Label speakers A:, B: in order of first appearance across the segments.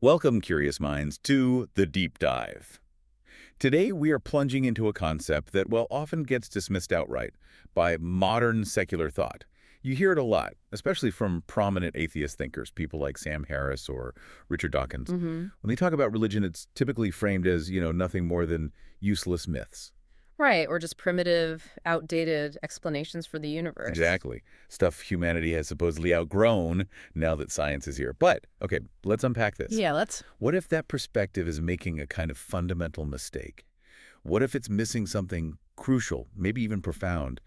A: Welcome, curious minds, to The Deep Dive. Today, we are plunging into a concept that, well, often gets dismissed outright by modern secular thought. You hear it a lot, especially from prominent atheist thinkers, people like Sam Harris or Richard Dawkins.
B: Hmm.
A: When they talk about religion, it's typically framed as, nothing more than useless myths.
B: Right, or just primitive, outdated explanations for the universe.
A: Exactly. Stuff humanity has supposedly outgrown now that science is here. But, okay, let's unpack this.
B: Yeah, let's.
A: What if that perspective is making a kind of fundamental mistake? What if it's missing something crucial, maybe even profound,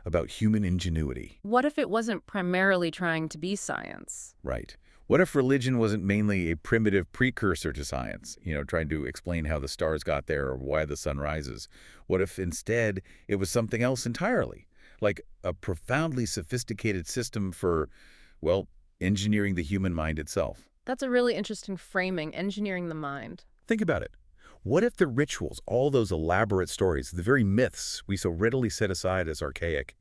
A: about human ingenuity?
B: What if it wasn't primarily trying to be science?
A: Right. What if religion wasn't mainly a primitive precursor to science, trying to explain how the stars got there or why the sun rises? What if instead it was something else entirely, like a profoundly sophisticated system for, well, engineering the human mind itself?
B: That's a really interesting framing, engineering the mind.
A: Think about it. What if the rituals, all those elaborate stories, the very myths we so readily set aside as archaic,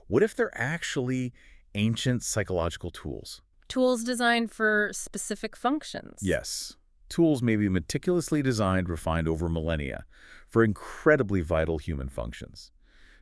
A: what if they're actually ancient psychological tools?
B: Tools designed for specific functions.
A: Yes. Tools may be meticulously designed, refined over millennia for incredibly vital human functions.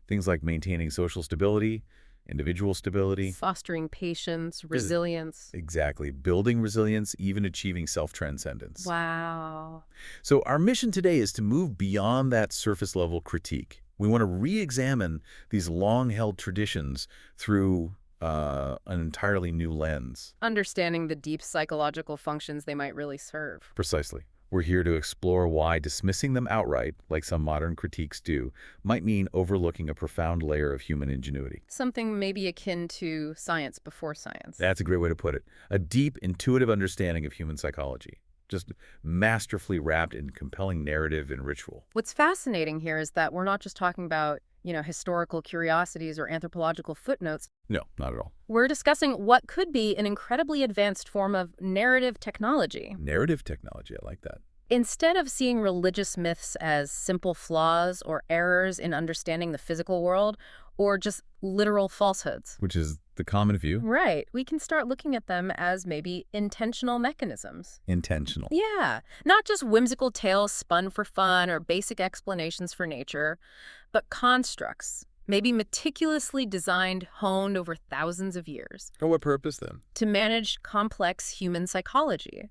A: Things like maintaining social stability, individual stability.
B: Fostering patience, resilience.
A: Exactly. Building resilience, even achieving self-transcendence.
B: Wow.
A: So our mission today is to move beyond that surface-level critique. We want to re-examine these long-held traditions through an entirely new lens.
B: Understanding the deep psychological functions they might really serve.
A: Precisely. We're here to explore why dismissing them outright, like some modern critiques do, might mean overlooking a profound layer of human ingenuity.
B: Something maybe akin to science before science.
A: That's a great way to put it. A deep, intuitive understanding of human psychology, just masterfully wrapped in compelling narrative and ritual.
B: What's fascinating here is that we're not just talking about, historical curiosities or anthropological footnotes.
A: No, not at all.
B: We're discussing what could be an incredibly advanced form of narrative technology.
A: Narrative technology, I like that.
B: Instead of seeing religious myths as simple flaws or errors in understanding the physical world, or just literal falsehoods.
A: Which is the common view.
B: Right. We can start looking at them as maybe intentional mechanisms.
A: Intentional.
B: Yeah, not just whimsical tales spun for fun or basic explanations for nature, but constructs, maybe meticulously designed, honed over thousands of years
A: For what purpose, then?
B: to manage complex human psychology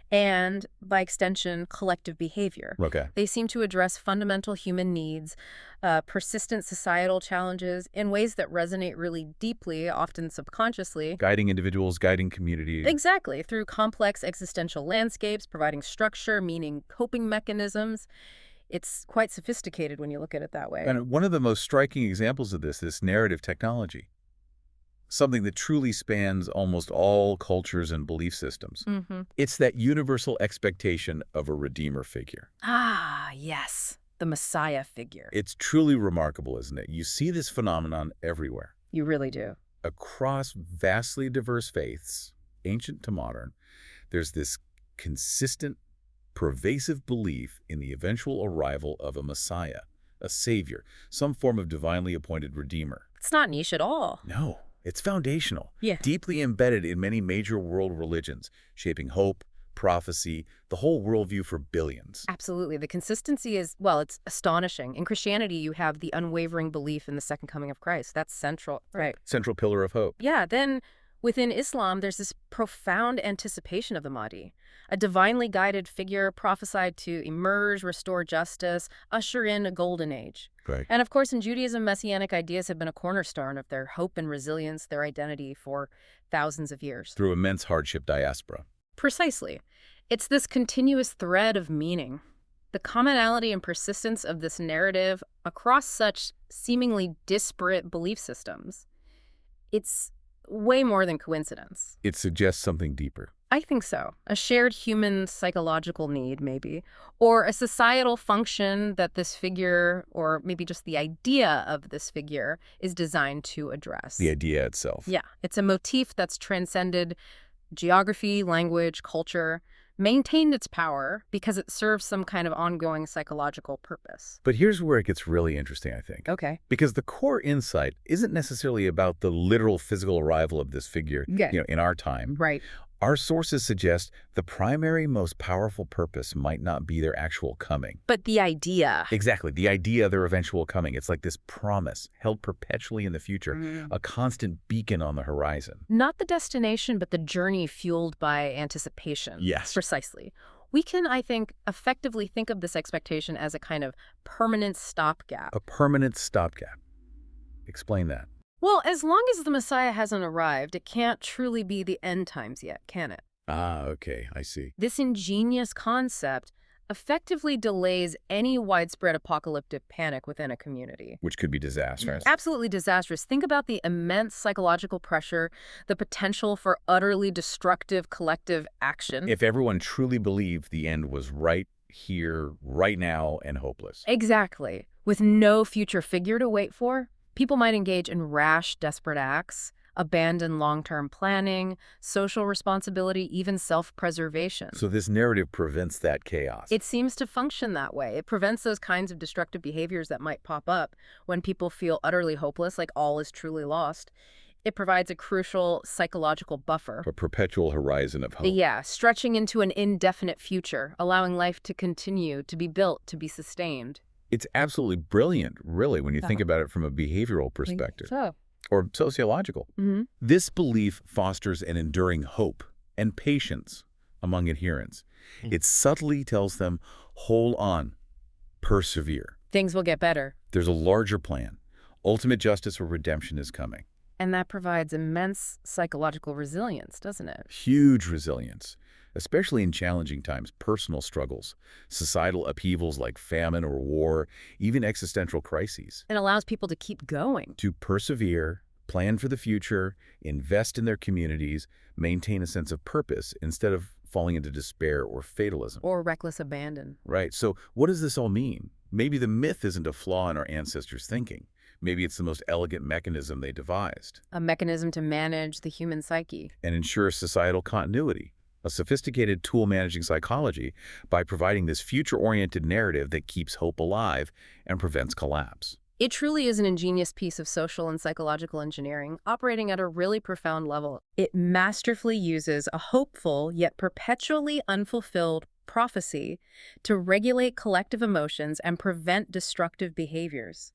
B: and, by extension, collective behavior.
A: Okay.
B: They seem to address fundamental human needs, persistent societal challenges in ways that resonate really deeply, often subconsciously.
A: Guiding individuals, guiding community.
B: Exactly, through complex existential landscapes, providing structure, meaning coping mechanisms. It's quite sophisticated when you look at it that way.
A: And one of the most striking examples of this narrative technology, something that truly spans almost all cultures and belief systems.
B: Mm-hmm.
A: It's that universal expectation of a redeemer figure.
B: Ah, yes, the Messiah figure.
A: It's truly remarkable, isn't it? You see this phenomenon everywhere.
B: You really do.
A: Across vastly diverse faiths, ancient to modern, there's this consistent, pervasive belief in the eventual arrival of a Messiah, a savior, some form of divinely appointed redeemer.
B: It's not niche at all.
A: No, it's foundational,
B: Yeah.
A: deeply embedded in many major world religions, shaping hope, prophecy, the whole worldview for billions.
B: Absolutely. The consistency is, well, it's astonishing. In Christianity, you have the unwavering belief in the second coming of Christ. That's central. Right.
A: Central pillar of hope.
B: Yeah, then within Islam, there's this profound anticipation of the Mahdi, a divinely guided figure prophesied to emerge, restore justice, usher in a golden age.
A: Right.
B: And of course, in Judaism, messianic ideas have been a cornerstone of their hope and resilience, their identity for thousands of years.
A: Through immense hardship diaspora.
B: Precisely. It's this continuous thread of meaning, the commonality and persistence of this narrative across such seemingly disparate belief systems. It's way more than coincidence.
A: It suggests something deeper.
B: I think so. A shared human psychological need, maybe, or a societal function that this figure, or maybe just the idea of this figure, is designed to address.
A: The idea itself.
B: Yeah, it's a motif that's transcended geography, language, culture, maintained its power because it serves some kind of ongoing psychological purpose.
A: But here's where it gets really interesting, I think.
B: Okay.
A: Because the core insight isn't necessarily about the literal physical arrival of this figure,
B: Yeah.
A: in our time.
B: Right.
A: Our sources suggest the primary, most powerful purpose might not be their actual coming.
B: But the idea.
A: Exactly, the idea of their eventual coming. It's like this promise held perpetually in the future, a constant beacon on the horizon.
B: Not the destination, but the journey fueled by anticipation.
A: Yes.
B: Precisely. We can, I think, effectively think of this expectation as a kind of permanent stopgap.
A: A permanent stopgap. Explain that.
B: Well, as long as the Messiah hasn't arrived, it can't truly be the end times yet, can it?
A: Ah, okay, I see.
B: This ingenious concept effectively delays any widespread apocalyptic panic within a community.
A: Which could be disastrous.
B: Absolutely disastrous. Think about the immense psychological pressure, the potential for utterly destructive collective action.
A: If everyone truly believed the end was right here, right now, and hopeless.
B: Exactly. With no future figure to wait for, people might engage in rash, desperate acts, abandon long-term planning, social responsibility, even self-preservation.
A: So this narrative prevents that chaos.
B: It seems to function that way. It prevents those kinds of destructive behaviors that might pop up when people feel utterly hopeless, like all is truly lost. It provides a crucial psychological buffer.
A: A perpetual horizon of hope.
B: Yeah, stretching into an indefinite future, allowing life to continue, to be built, to be sustained.
A: It's absolutely brilliant, really, when you think about it from a behavioral perspective. Or sociological. This belief fosters an enduring hope and patience among adherents. It subtly tells them, hold on, persevere.
B: Things will get better.
A: There's a larger plan. Ultimate justice or redemption is coming.
B: And that provides immense psychological resilience, doesn't it?
A: Huge resilience, especially in challenging times, personal struggles, societal upheavals like famine or war, even existential crises.
B: It allows people to keep going.
A: To persevere, plan for the future, invest in their communities, maintain a sense of purpose instead of falling into despair or fatalism.
B: Or reckless abandon.
A: Right. So what does this all mean? Maybe the myth isn't a flaw in our ancestors' thinking. Maybe it's the most elegant mechanism they devised.
B: A mechanism to manage the human psyche.
A: And ensure societal continuity. A sophisticated tool managing psychology by providing this future-oriented narrative that keeps hope alive and prevents collapse.
B: It truly is an ingenious piece of social and psychological engineering, operating at a really profound level. It masterfully uses a hopeful yet perpetually unfulfilled prophecy to regulate collective emotions and prevent destructive behaviors,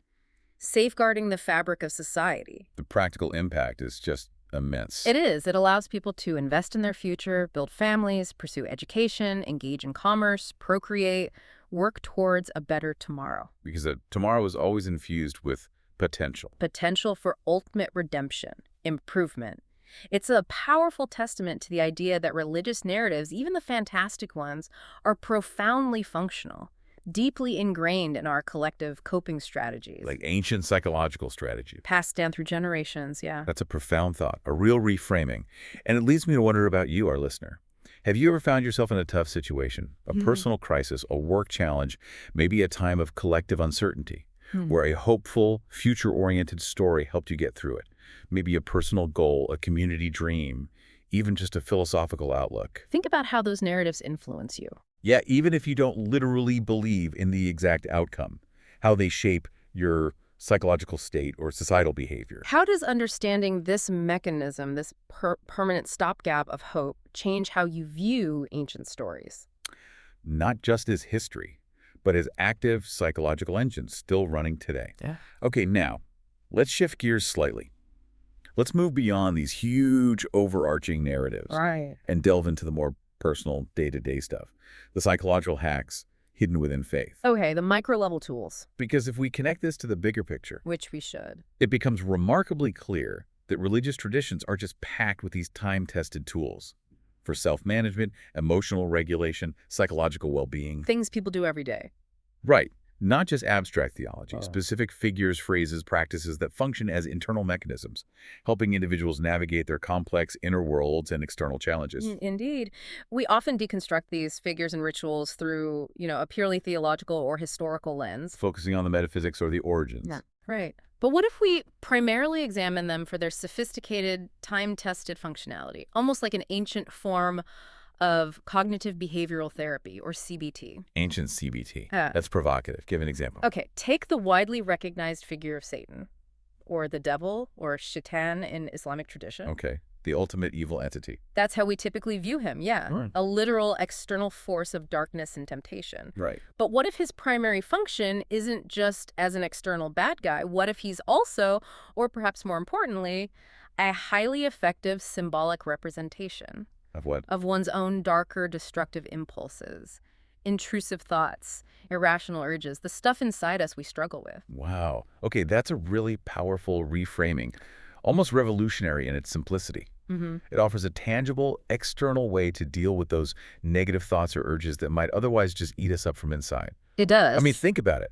B: safeguarding the fabric of society.
A: The practical impact is just immense.
B: It is. It allows people to invest in their future, build families, pursue education, engage in commerce, procreate, work towards a better tomorrow.
A: Because tomorrow is always infused with potential.
B: Potential for ultimate redemption, improvement. It's a powerful testament to the idea that religious narratives, even the fantastic ones, are profoundly functional, deeply ingrained in our collective coping strategies.
A: Like ancient psychological strategy.
B: Passed down through generations, yeah.
A: That's a profound thought, a real reframing. And it leads me to wonder about you, our listener. Have you ever found yourself in a tough situation, a personal crisis, a work challenge, maybe a time of collective uncertainty, where a hopeful, future-oriented story helped you get through it? Maybe a personal goal, a community dream, even just a philosophical outlook.
B: Think about how those narratives influence you.
A: Yeah, even if you don't literally believe in the exact outcome, how they shape your psychological state or societal behavior.
B: How does understanding this mechanism, this permanent stopgap of hope, change how you view ancient stories?
A: Not just as history, but as active psychological engines still running today.
B: Yeah.
A: Okay, now, let's shift gears slightly. Let's move beyond these huge overarching narratives and delve into the more personal day-to-day stuff, the psychological hacks hidden within faith.
B: Okay, the micro-level tools.
A: Because if we connect this to the bigger picture,
B: Which we should.
A: it becomes remarkably clear that religious traditions are just packed with these time-tested tools for self-management, emotional regulation, psychological well-being.
B: Things people do every day.
A: Right. Not just abstract theology, specific figures, phrases, practices that function as internal mechanisms, helping individuals navigate their complex inner worlds and external challenges.
B: Indeed. We often deconstruct these figures and rituals through, a purely theological or historical lens.
A: Focusing on the metaphysics or the origins.
B: Yeah. Right. But what if we primarily examine them for their sophisticated, time-tested functionality, almost like an ancient form of cognitive behavioral therapy, or CBT?
A: Ancient CBT. That's provocative. Give an example.
B: Okay, take the widely recognized figure of Satan, or the devil, or Shaitan in Islamic tradition.
A: Okay. The ultimate evil entity.
B: That's how we typically view him, yeah.
A: Right.
B: A literal external force of darkness and temptation.
A: Right.
B: But what if his primary function isn't just as an external bad guy? What if he's also, or perhaps more importantly, a highly effective symbolic representation
A: Of what?
B: of one's own darker, destructive impulses, intrusive thoughts, irrational urges, the stuff inside us we struggle with?
A: Wow. Okay, that's a really powerful reframing, almost revolutionary in its simplicity.
B: Hmm.
A: It offers a tangible, external way to deal with those negative thoughts or urges that might otherwise just eat us up from inside.
B: It
A: I mean,
B: does.
A: think about it.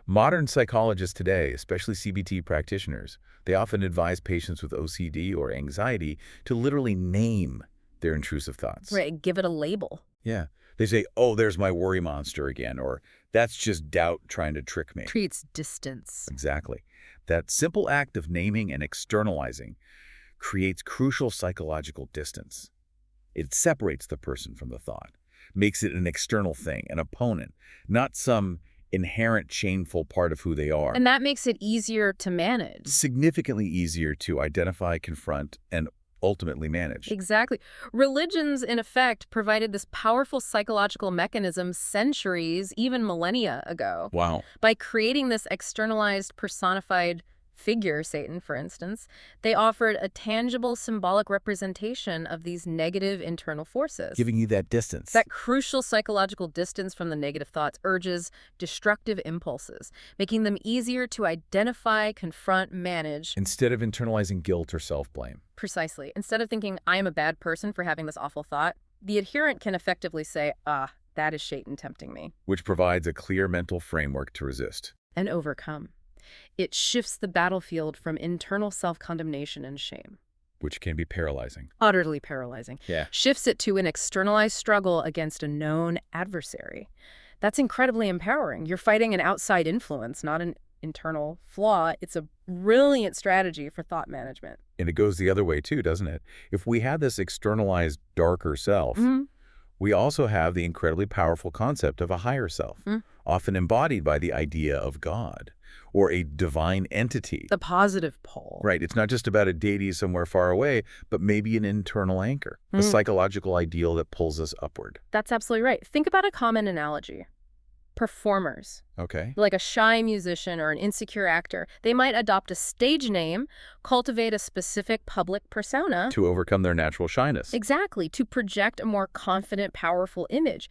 A: Modern psychologists today, especially CBT practitioners, they often advise patients with OCD or anxiety to literally name their intrusive thoughts.
B: Right, give it a label.
A: Yeah. They say, oh, there's my worry monster again, or that's just doubt trying to trick me.
B: Creates distance.
A: Exactly. That simple act of naming and externalizing creates crucial psychological distance. It separates the person from the thought, makes it an external thing, an opponent, not some inherent shameful part of who they are.
B: And that makes it easier to manage.
A: Significantly easier to identify, confront, and ultimately manage.
B: Exactly. Religions, in effect, provided this powerful psychological mechanism centuries, even millennia ago.
A: Wow.
B: By creating this externalized, personified figure, Satan, for instance, they offered a tangible symbolic representation of these negative internal forces.
A: Giving you that distance.
B: That crucial psychological distance from the negative thoughts, urges, destructive impulses, making them easier to identify, confront, manage.
A: Instead of internalizing guilt or self-blame.
B: Precisely. Instead of thinking, I am a bad person for having this awful thought, the adherent can effectively say, that is Satan tempting me.
A: Which provides a clear mental framework to resist.
B: And overcome. It shifts the battlefield from internal self-condemnation and shame.
A: Which can be paralyzing.
B: Utterly paralyzing.
A: Yeah.
B: Shifts it to an externalized struggle against a known adversary. That's incredibly empowering. You're fighting an outside influence, not an internal flaw. It's a brilliant strategy for thought management.
A: And it goes the other way too, doesn't it? If we have this externalized darker self, we also have the incredibly powerful concept of a higher self, often embodied by the idea of God or a divine entity.
B: The positive pole.
A: Right. It's not just about a deity somewhere far away, but maybe an internal anchor, a psychological ideal that pulls us upward.
B: That's absolutely right. Think about a common analogy. Performers,
A: Okay.
B: like a shy musician or an insecure actor, they might adopt a stage name, cultivate a specific public persona.
A: To overcome their natural shyness.
B: Exactly, to project a more confident, powerful image.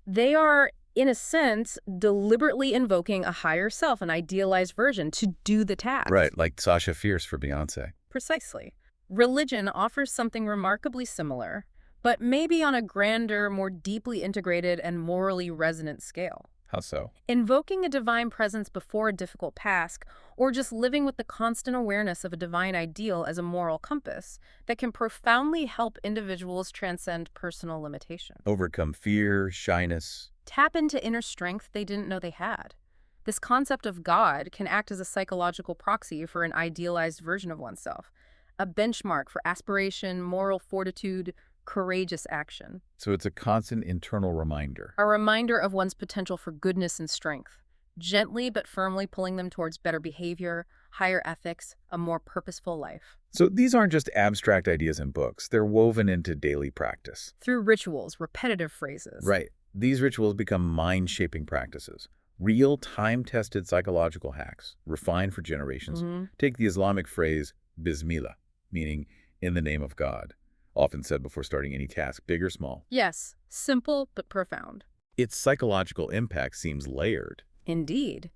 B: They are, in a sense, deliberately invoking a higher self, an idealized version, to do the task.
A: Right, like Sasha Fierce for Beyonce.
B: Precisely. Religion offers something remarkably similar, but maybe on a grander, more deeply integrated and morally resonant scale.
A: How so?
B: Invoking a divine presence before a difficult task, or just living with the constant awareness of a divine ideal as a moral compass that can profoundly help individuals transcend personal limitations.
A: Overcome fear, shyness.
B: Tap into inner strength they didn't know they had. This concept of God can act as a psychological proxy for an idealized version of oneself, a benchmark for aspiration, moral fortitude, courageous action.
A: So it's a constant internal reminder.
B: A reminder of one's potential for goodness and strength, gently but firmly pulling them towards better behavior, higher ethics, a more purposeful life.
A: So these aren't just abstract ideas in books. They're woven into daily practice.
B: Through rituals, repetitive phrases.
A: Right. These rituals become mind-shaping practices. Real, time-tested psychological hacks, refined for generations. Take the Islamic phrase, Bismillah, meaning in the name of God. Often said before starting any task, big or small.
B: Yes, simple but profound.
A: Its psychological impact seems layered.
B: Indeed.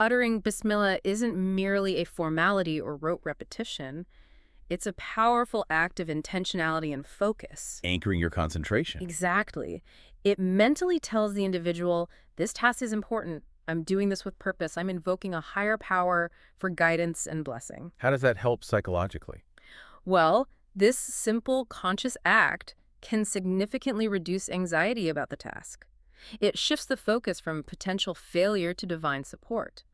B: Uttering Bismillah isn't merely a formality or rote repetition. It's a powerful act of intentionality and focus.
A: Anchoring your concentration.
B: Exactly. It mentally tells the individual, this task is important. I'm doing this with purpose. I'm invoking a higher power for guidance and blessing.
A: How does that help psychologically?
B: Well, this simple, conscious act can significantly reduce anxiety about the task. It shifts the focus from potential failure to divine support,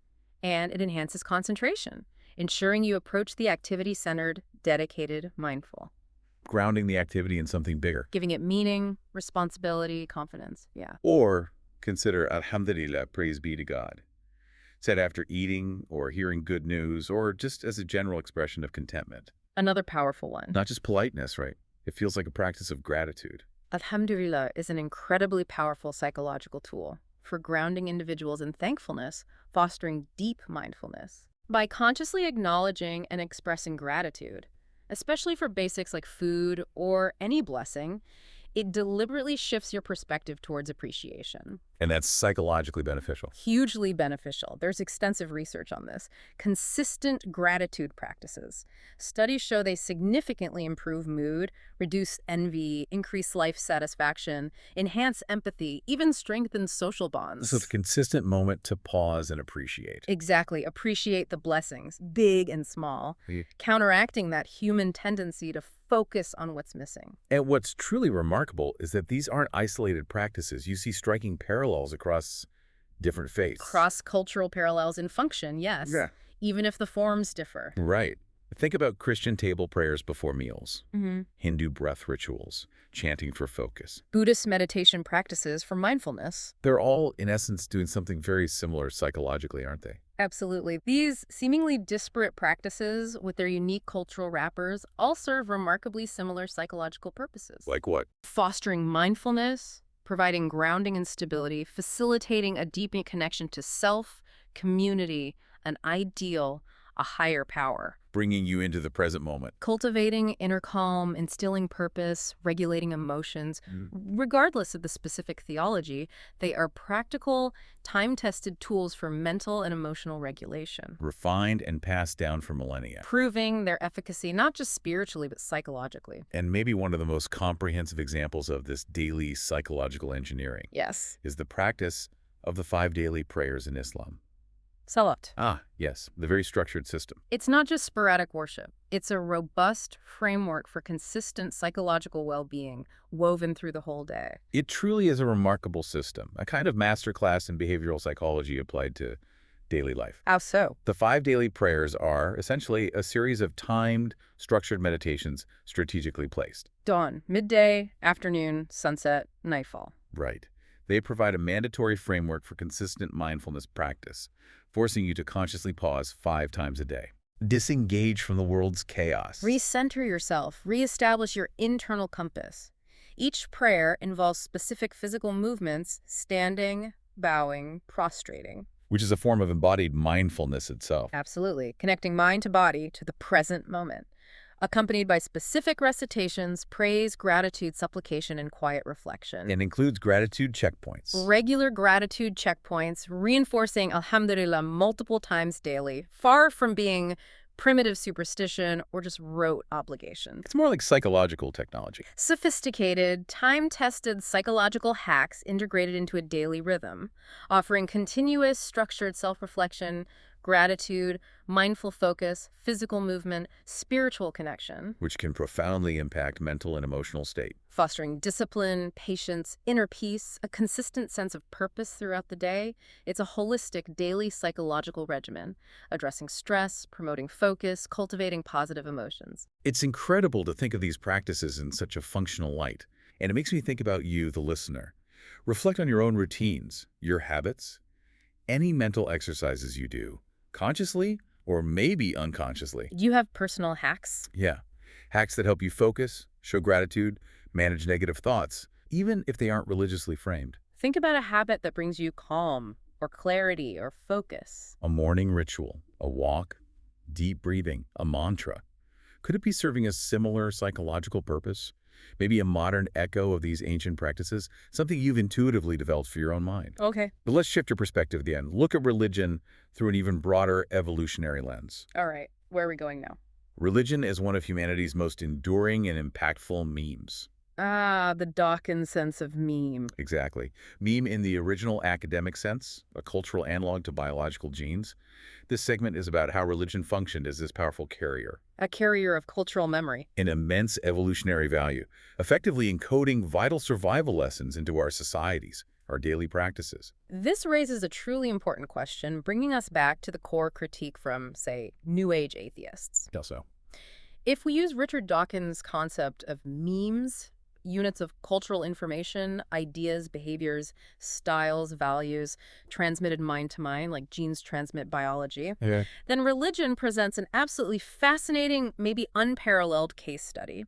B: and it enhances concentration, ensuring you approach the activity centered, dedicated, mindful.
A: Grounding the activity in something bigger.
B: Giving it meaning, responsibility, confidence, yeah.
A: Or consider Alhamdulillah, praise be to God, said after eating or hearing good news or just as a general expression of contentment.
B: Another powerful one.
A: Not just politeness, right? It feels like a practice of gratitude.
B: Alhamdulillah is an incredibly powerful psychological tool for grounding individuals in thankfulness, fostering deep mindfulness. By consciously acknowledging and expressing gratitude, especially for basics like food or any blessing, it deliberately shifts your perspective towards appreciation.
A: And that's psychologically beneficial.
B: Hugely beneficial. There's extensive research on this. Consistent gratitude practices. Studies show they significantly improve mood, reduce envy, increase life satisfaction, enhance empathy, even strengthen social
A: So the
B: bonds.
A: consistent moment to pause and appreciate.
B: Exactly. Appreciate the blessings, big and small,
A: Yeah.
B: counteracting that human tendency to focus on what's missing.
A: And what's truly remarkable is that these aren't isolated practices. You see striking parallels across different faiths.
B: Cross-cultural parallels in function, yes,
A: Yeah.
B: even if the forms differ.
A: Right. Think about Christian table prayers before meals,
B: Mhm.
A: Hindu breath rituals, chanting for focus.
B: Buddhist meditation practices for mindfulness.
A: They're all, in essence, doing something very similar psychologically, aren't they?
B: Absolutely. These seemingly disparate practices with their unique cultural wrappers all serve remarkably similar psychological purposes.
A: Like what?
B: Fostering mindfulness, providing grounding and stability, facilitating a deepening connection to self, community, an ideal, a higher power.
A: Bringing you into the present moment.
B: Cultivating inner calm, instilling purpose, regulating emotions. Regardless of the specific theology, they are practical, time-tested tools for mental and emotional regulation,
A: Refined and passed down for millennia.
B: proving their efficacy not just spiritually but psychologically.
A: And maybe one of the most comprehensive examples of this daily psychological engineering
B: Yes.
A: is the practice of the 5 daily prayers in Islam.
B: Salat.
A: Ah, yes, the very structured system.
B: It's not just sporadic worship. It's a robust framework for consistent psychological well-being woven through the whole day.
A: It truly is a remarkable system, a kind of masterclass in behavioral psychology applied to daily life.
B: How so?
A: The 5 daily prayers are essentially a series of timed, structured meditations strategically placed.
B: Dawn, midday, afternoon, sunset, nightfall.
A: Right. They provide a mandatory framework for consistent mindfulness practice, forcing you to consciously pause 5 times a day. Disengage from the world's chaos.
B: Recenter yourself. Reestablish your internal compass. Each prayer involves specific physical movements, standing, bowing, prostrating.
A: Which is a form of embodied mindfulness itself.
B: Absolutely. Connecting mind to body to the present moment. Accompanied by specific recitations, praise, gratitude, supplication, and quiet reflection.
A: And includes gratitude checkpoints.
B: Regular gratitude checkpoints, reinforcing Alhamdulillah multiple times daily, far from being primitive superstition or just rote obligation.
A: It's more like psychological technology.
B: Sophisticated, time-tested psychological hacks integrated into a daily rhythm, offering continuous, structured self-reflection, gratitude, mindful focus, physical movement, spiritual connection,
A: Which can profoundly impact mental and emotional state.
B: fostering discipline, patience, inner peace, a consistent sense of purpose throughout the day. It's a holistic daily psychological regimen, addressing stress, promoting focus, cultivating positive emotions.
A: It's incredible to think of these practices in such a functional light. And it makes me think about you, the listener. Reflect on your own routines, your habits, any mental exercises you do, consciously or maybe unconsciously.
B: You have personal hacks?
A: Yeah. Hacks that help you focus, show gratitude, manage negative thoughts, even if they aren't religiously framed.
B: Think about a habit that brings you calm or clarity or focus.
A: A morning ritual, a walk, deep breathing, a mantra. Could it be serving a similar psychological purpose? Maybe a modern echo of these ancient practices, something you've intuitively developed for your own mind.
B: Okay.
A: But let's shift your perspective at the end. Look at religion through an even broader evolutionary lens.
B: All right. Where are we going now?
A: Religion is one of humanity's most enduring and impactful memes.
B: Ah, the Dawkins sense of meme.
A: Exactly. Meme in the original academic sense, a cultural analog to biological genes. This segment is about how religion functioned as this powerful carrier.
B: A carrier of cultural memory.
A: An immense evolutionary value, effectively encoding vital survival lessons into our societies, our daily practices.
B: This raises a truly important question, bringing us back to the core critique from, say, New Age atheists.
A: How so?
B: If we use Richard Dawkins' concept of memes units of cultural information, ideas, behaviors, styles, values, transmitted mind to mind, like genes transmit biology,
A: Yeah.
B: then religion presents an absolutely fascinating, maybe unparalleled case study.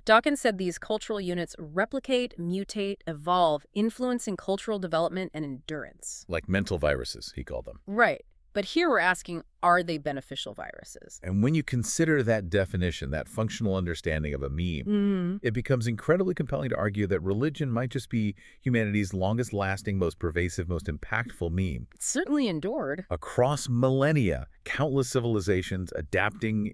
B: Dawkins said these cultural units replicate, mutate, evolve, influencing cultural development and endurance.
A: Like mental viruses, he called them.
B: Right. But here we're asking, are they beneficial viruses?
A: And when you consider that definition, that functional understanding of a meme, it becomes incredibly compelling to argue that religion might just be humanity's longest-lasting, most pervasive, most impactful meme.
B: It certainly endured.
A: Across millennia, countless civilizations adapting,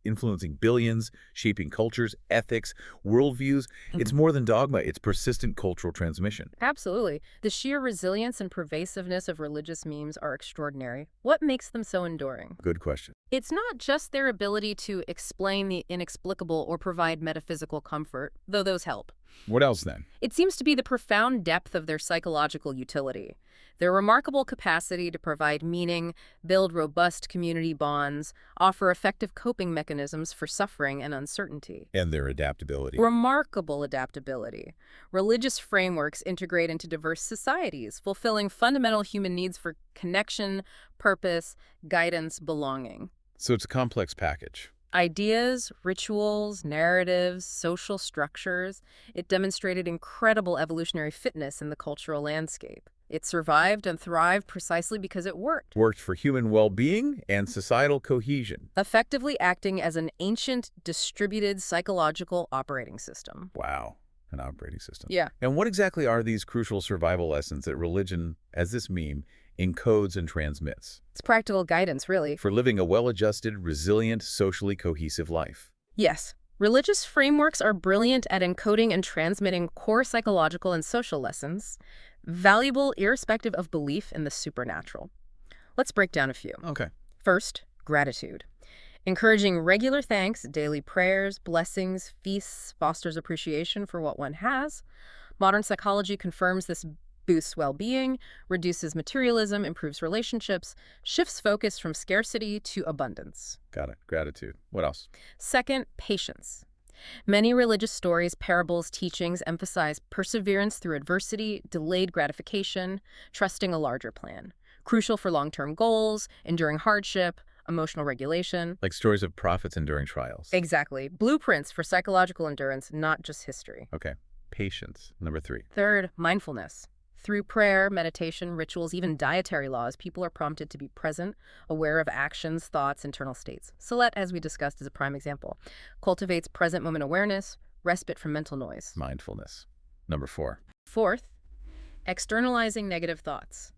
A: influencing billions, shaping cultures, ethics, worldviews. It's more than dogma, it's persistent cultural transmission.
B: Absolutely. The sheer resilience and pervasiveness of religious memes are extraordinary. What makes them so enduring?
A: Good question.
B: It's not just their ability to explain the inexplicable or provide metaphysical comfort, though those help.
A: What else then?
B: It seems to be the profound depth of their psychological utility. Their remarkable capacity to provide meaning, build robust community bonds, offer effective coping mechanisms for suffering and uncertainty.
A: And their adaptability.
B: Remarkable adaptability. Religious frameworks integrate into diverse societies, fulfilling fundamental human needs for connection, purpose, guidance, belonging.
A: So it's a complex package.
B: Ideas, rituals, narratives, social structures. It demonstrated incredible evolutionary fitness in the cultural landscape. It survived and thrived precisely because it worked,
A: Worked for human well-being and societal cohesion.
B: effectively acting as an ancient, distributed psychological operating system.
A: Wow, an operating system.
B: Yeah.
A: And what exactly are these crucial survival lessons that religion, as this meme, encodes and transmits
B: It's practical guidance, really.
A: for living a well-adjusted, resilient, socially cohesive life?
B: Yes. Religious frameworks are brilliant at encoding and transmitting core psychological and social lessons, valuable irrespective of belief in the supernatural. Let's break down a few.
A: Okay.
B: First, gratitude. Encouraging regular thanks, daily prayers, blessings, feasts fosters appreciation for what one has. Modern psychology confirms this boosts well-being, reduces materialism, improves relationships, shifts focus from scarcity to abundance.
A: Got it. Gratitude. What else?
B: Second, patience. Many religious stories, parables, teachings emphasize perseverance through adversity, delayed gratification, trusting a larger plan. Crucial for long-term goals, enduring hardship, emotional regulation.
A: Like stories of prophets enduring trials.
B: Exactly. Blueprints for psychological endurance, not just history.
A: Okay. Patience. Number 3.
B: Third, mindfulness. Through prayer, meditation, rituals, even dietary laws, people are prompted to be present, aware of actions, thoughts, internal states. Salat, as we discussed, is a prime example. Cultivates present moment awareness, respite from mental noise.
A: Mindfulness. Number 4.
B: Fourth, externalizing negative thoughts.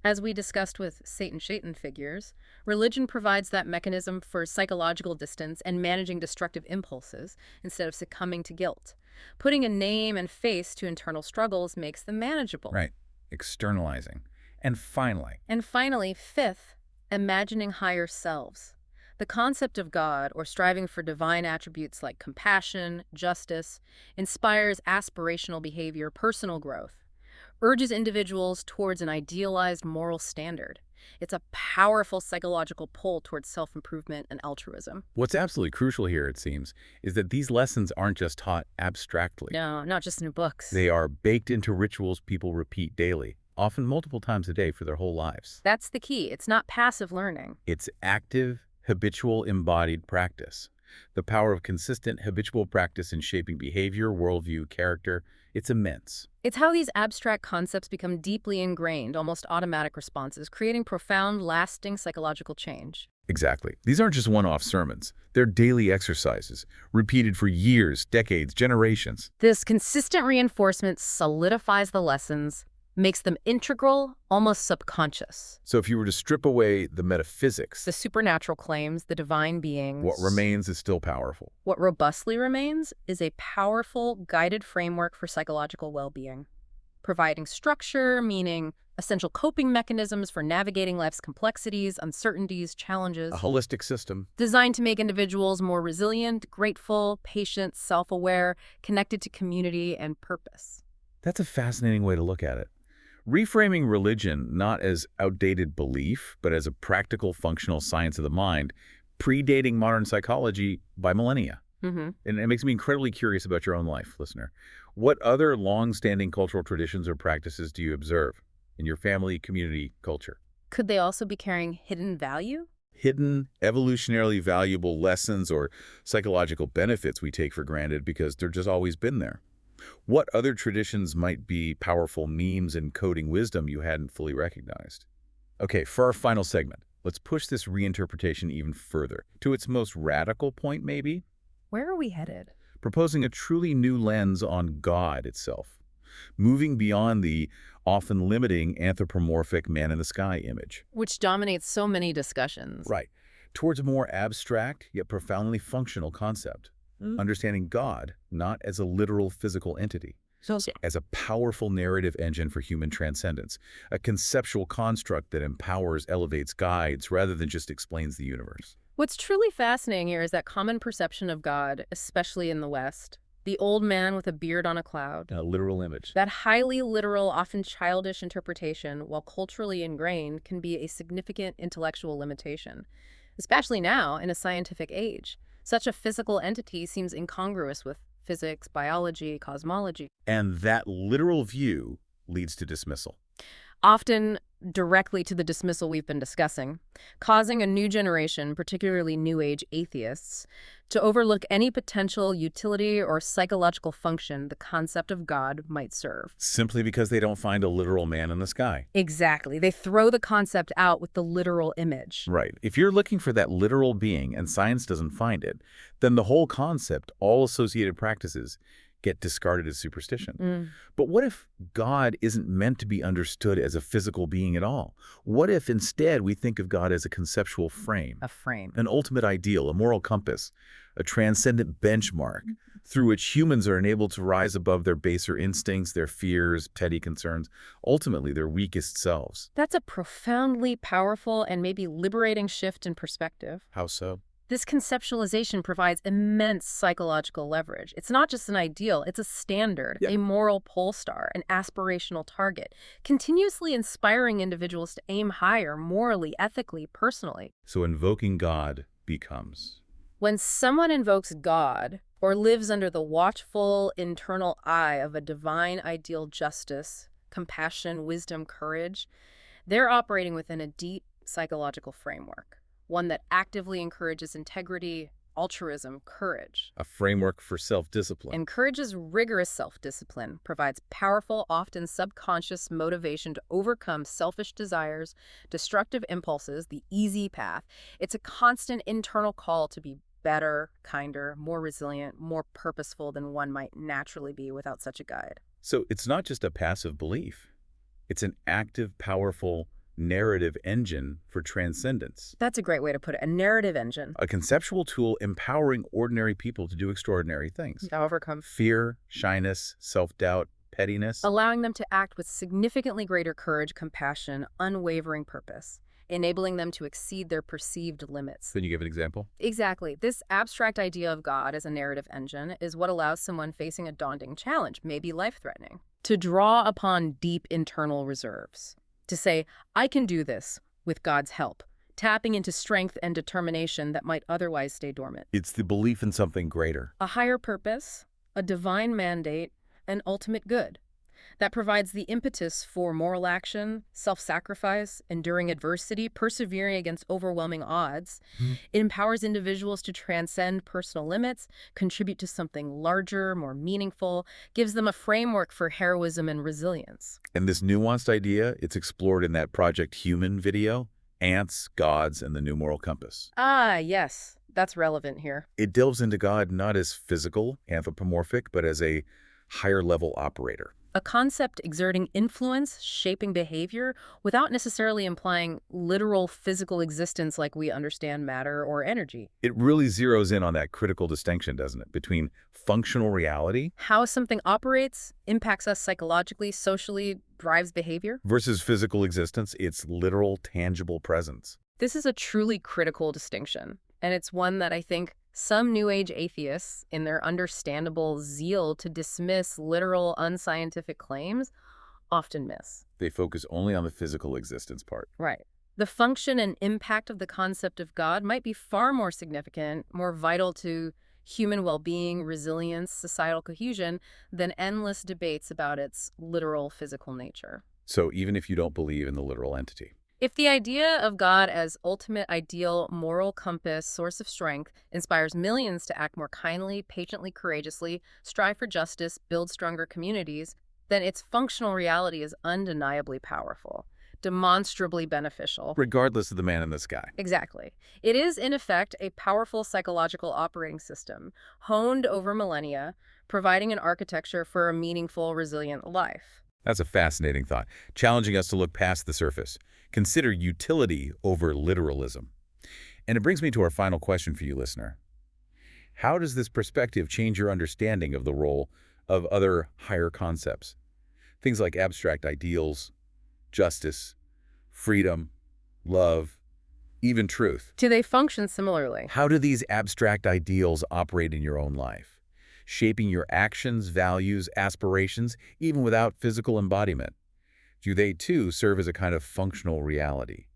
B: As we discussed with Satan figures, religion provides that mechanism for psychological distance and managing destructive impulses instead of succumbing to guilt. Putting a name and face to internal struggles makes them manageable.
A: Right. Externalizing. And finally,
B: fifth, imagining higher selves. The concept of God, or striving for divine attributes like compassion, justice, inspires aspirational behavior, personal growth, urges individuals towards an idealized moral standard. It's a powerful psychological pull towards self-improvement and altruism.
A: what's absolutely crucial here, it seems, is that these lessons aren't just taught abstractly.
B: No, not just in books.
A: They are baked into rituals people repeat daily, often multiple times a day for their whole lives.
B: That's the key. It's not passive learning.
A: It's active, habitual, embodied practice. The power of consistent, habitual practice in shaping behavior, worldview, character, it's immense.
B: It's how these abstract concepts become deeply ingrained, almost automatic responses, creating profound, lasting psychological change.
A: Exactly. These aren't just one-off sermons. They're daily exercises, repeated for years, decades, generations.
B: This consistent reinforcement solidifies the lessons, makes them integral, almost subconscious.
A: So if you were to strip away the metaphysics,
B: The supernatural claims, the divine beings.
A: what remains is still powerful.
B: What robustly remains is a powerful, guided framework for psychological well-being, providing structure, meaning essential coping mechanisms for navigating life's complexities, uncertainties, challenges,
A: A holistic system.
B: designed to make individuals more resilient, grateful, patient, self-aware, connected to community and purpose.
A: That's a fascinating way to look at it. Reframing religion not as outdated belief, but as a practical, functional science of the mind, predating modern psychology by millennia.
B: Mm-hmm.
A: And it makes me incredibly curious about your own life, listener. What other long-standing cultural traditions or practices do you observe in your family, community, culture?
B: Could they also be carrying hidden value?
A: Hidden, evolutionarily valuable lessons or psychological benefits we take for granted because they're just always been there. What other traditions might be powerful memes and coding wisdom you hadn't fully recognized? Okay, for our final segment, let's push this reinterpretation even further, to its most radical point maybe,
B: Where are we headed?
A: proposing a truly new lens on God itself, moving beyond the often limiting anthropomorphic man-in-the-sky image.
B: Which dominates so many discussions.
A: Right, towards a more abstract yet profoundly functional concept, understanding God not as a literal physical entity,
B: So,
A: as a powerful narrative engine for human transcendence, a conceptual construct that empowers, elevates, guides, rather than just explains the universe.
B: what's truly fascinating here is that common perception of God, especially in the West. The old man with a beard on a cloud.
A: A literal image.
B: That highly literal, often childish interpretation, while culturally ingrained, can be a significant intellectual limitation, especially now in a scientific age. Such a physical entity seems incongruous with physics, biology, cosmology,
A: And that literal view leads to dismissal.
B: often directly to the dismissal we've been discussing, causing a new generation, particularly New Age atheists, to overlook any potential utility or psychological function the concept of God might serve.
A: Simply because they don't find a literal man in the sky.
B: Exactly. They throw the concept out with the literal image.
A: Right. If you're looking for that literal being and science doesn't find it, then the whole concept, all associated practices, get discarded as superstition.
B: Mm,
A: But what if God isn't meant to be understood as a physical being at all? What if instead we think of God as a conceptual frame,
B: a frame.
A: an ultimate ideal, a moral compass, a transcendent benchmark through which humans are enabled to rise above their baser instincts, their fears, petty concerns, ultimately their weakest selves?
B: That's a profoundly powerful and maybe liberating shift in perspective.
A: How so?
B: This conceptualization provides immense psychological leverage. It's not just an ideal, it's a standard,
A: Yeah.
B: a moral pole star, an aspirational target, continuously inspiring individuals to aim higher morally, ethically, personally.
A: So invoking God becomes.
B: When someone invokes God or lives under the watchful internal eye of a divine ideal justice, compassion, wisdom, courage, they're operating within a deep psychological framework, one that actively encourages integrity, altruism, courage.
A: A framework for self-discipline.
B: Encourages rigorous self-discipline, provides powerful, often subconscious motivation to overcome selfish desires, destructive impulses, the easy path. It's a constant internal call to be better, kinder, more resilient, more purposeful than one might naturally be without such a guide.
A: So it's not just a passive belief. It's an active, powerful narrative engine for transcendence.
B: That's a great way to put it, a narrative engine.
A: A conceptual tool empowering ordinary people to do extraordinary things.
B: To overcome
A: Fear, shyness, self-doubt, pettiness.
B: allowing them to act with significantly greater courage, compassion, unwavering purpose, enabling them to exceed their perceived limits.
A: Can you give an example?
B: Exactly. This abstract idea of God as a narrative engine is what allows someone facing a daunting challenge, maybe life-threatening, to draw upon deep internal reserves. To say, I can do this with God's help, tapping into strength and determination that might otherwise stay dormant.
A: It's the belief in something greater.
B: A higher purpose, a divine mandate, an ultimate good that provides the impetus for moral action, self-sacrifice, enduring adversity, persevering against overwhelming odds. It empowers individuals to transcend personal limits, contribute to something larger, more meaningful, gives them a framework for heroism and resilience.
A: And this nuanced idea, it's explored in that Project Human video, Ants, Gods, and the New Moral Compass.
B: Ah, yes, that's relevant here.
A: It delves into God not as physical, anthropomorphic, but as a higher-level operator.
B: A concept exerting influence, shaping behavior, without necessarily implying literal physical existence like we understand matter or energy.
A: It really zeroes in on that critical distinction, doesn't it, between functional reality
B: How something operates, impacts us psychologically, socially, drives behavior.
A: versus physical existence, its literal, tangible presence.
B: This is a truly critical distinction, and it's one that I think some New Age atheists, in their understandable zeal to dismiss literal, unscientific claims, often miss.
A: They focus only on the physical existence part.
B: Right. The function and impact of the concept of God might be far more significant, more vital to human well-being, resilience, societal cohesion, than endless debates about its literal physical nature.
A: So even if you don't believe in the literal entity.
B: If the idea of God as ultimate ideal, moral compass, source of strength, inspires millions to act more kindly, patiently, courageously, strive for justice, build stronger communities, then its functional reality is undeniably powerful, demonstrably beneficial.
A: Regardless of the man in the sky.
B: Exactly. It is, in effect, a powerful psychological operating system, honed over millennia, providing an architecture for a meaningful, resilient life.
A: That's a fascinating thought, challenging us to look past the surface. Consider utility over literalism. And it brings me to our final question for you, listener. How does this perspective change your understanding of the role of other higher concepts? Things like abstract ideals, justice, freedom, love, even truth.
B: Do they function similarly?
A: How do these abstract ideals operate in your own life, shaping your actions, values, aspirations, even without physical embodiment? Do they, too, serve as a kind of functional reality,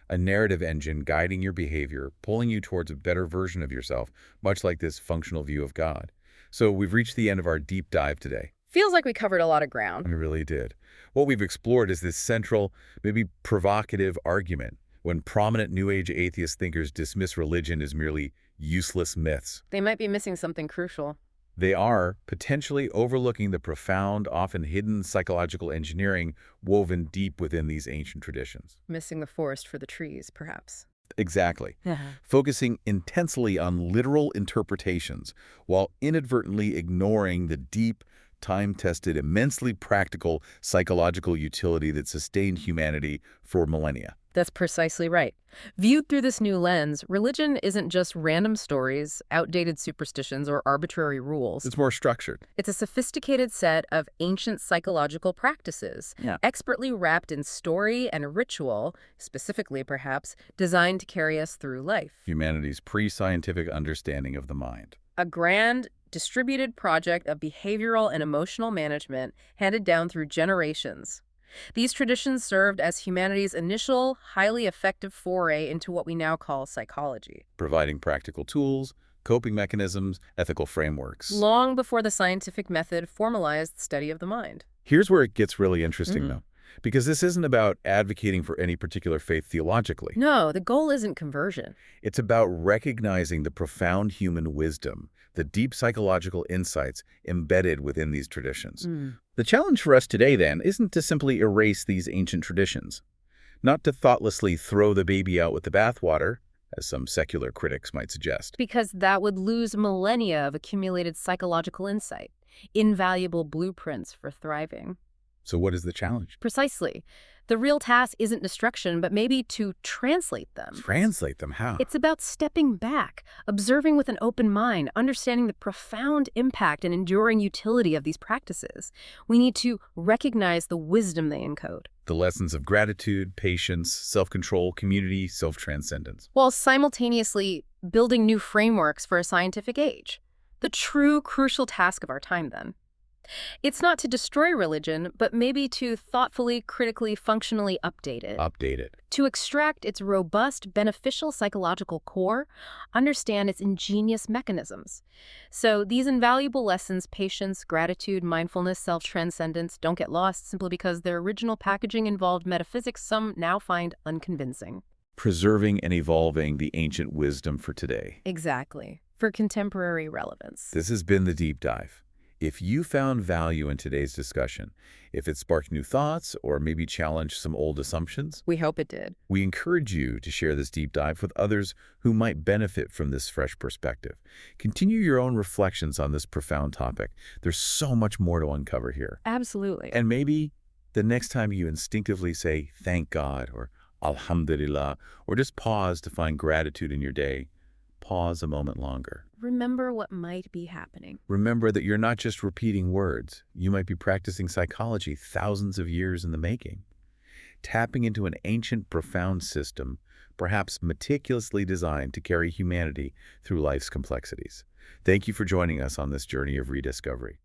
A: a narrative engine guiding your behavior, pulling you towards a better version of yourself, much like this functional view of God? So we've reached the end of our deep dive today.
B: Feels like we covered a lot of ground.
A: We really did. What we've explored is this central, maybe provocative argument when prominent New Age atheist thinkers dismiss religion as merely useless myths.
B: They might be missing something crucial.
A: They are potentially overlooking the profound, often hidden psychological engineering woven deep within these ancient traditions.
B: Missing the forest for the trees, perhaps.
A: Exactly.
B: Yeah.
A: Focusing intensely on literal interpretations while inadvertently ignoring the deep, time-tested, immensely practical psychological utility that sustained humanity for millennia.
B: That's precisely right. Viewed through this new lens, religion isn't just random stories, outdated superstitions, or arbitrary rules.
A: It's more structured.
B: It's a sophisticated set of ancient psychological practices, expertly wrapped in story and ritual, specifically perhaps, designed to carry us through life.
A: Humanity's pre-scientific understanding of the mind.
B: A grand, distributed project of behavioral and emotional management handed down through generations. These traditions served as humanity's initial, highly effective foray into what we now call psychology.
A: Providing practical tools, coping mechanisms, ethical frameworks.
B: Long before the scientific method formalized study of the mind.
A: Here's where it gets really interesting, though, because this isn't about advocating for any particular faith theologically.
B: No, the goal isn't conversion.
A: It's about recognizing the profound human wisdom, the deep psychological insights embedded within these traditions. The challenge for us today, then, isn't to simply erase these ancient traditions, not to thoughtlessly throw the baby out with the bathwater, as some secular critics might suggest.
B: Because that would lose millennia of accumulated psychological insight, invaluable blueprints for thriving.
A: So what is the challenge?
B: Precisely. The real task isn't destruction, but maybe to translate them.
A: Translate them how?
B: It's about stepping back, observing with an open mind, understanding the profound impact and enduring utility of these practices. We need to recognize the wisdom they encode.
A: The lessons of gratitude, patience, self-control, community, self-transcendence.
B: While simultaneously building new frameworks for a scientific age. The true crucial task of our time, then. It's not to destroy religion, but maybe to thoughtfully, critically, functionally update it.
A: Update it.
B: To extract its robust, beneficial psychological core, understand its ingenious mechanisms. So these invaluable lessons, patience, gratitude, mindfulness, self-transcendence, don't get lost simply because their original packaging involved metaphysics some now find unconvincing.
A: Preserving and evolving the ancient wisdom for today.
B: Exactly. For contemporary relevance.
A: This has been The Deep Dive. If you found value in today's discussion, if it sparked new thoughts or maybe challenged some old assumptions,
B: We hope it did.
A: we encourage you to share this deep dive with others who might benefit from this fresh perspective. Continue your own reflections on this profound topic. There's so much more to uncover here.
B: Absolutely.
A: And maybe the next time you instinctively say, thank God, or Alhamdulillah, or just pause to find gratitude in your day, pause a moment longer.
B: Remember what might be happening.
A: Remember that you're not just repeating words. You might be practicing psychology thousands of years in the making. Tapping into an ancient, profound system, perhaps meticulously designed to carry humanity through life's complexities. Thank you for joining us on this journey of rediscovery.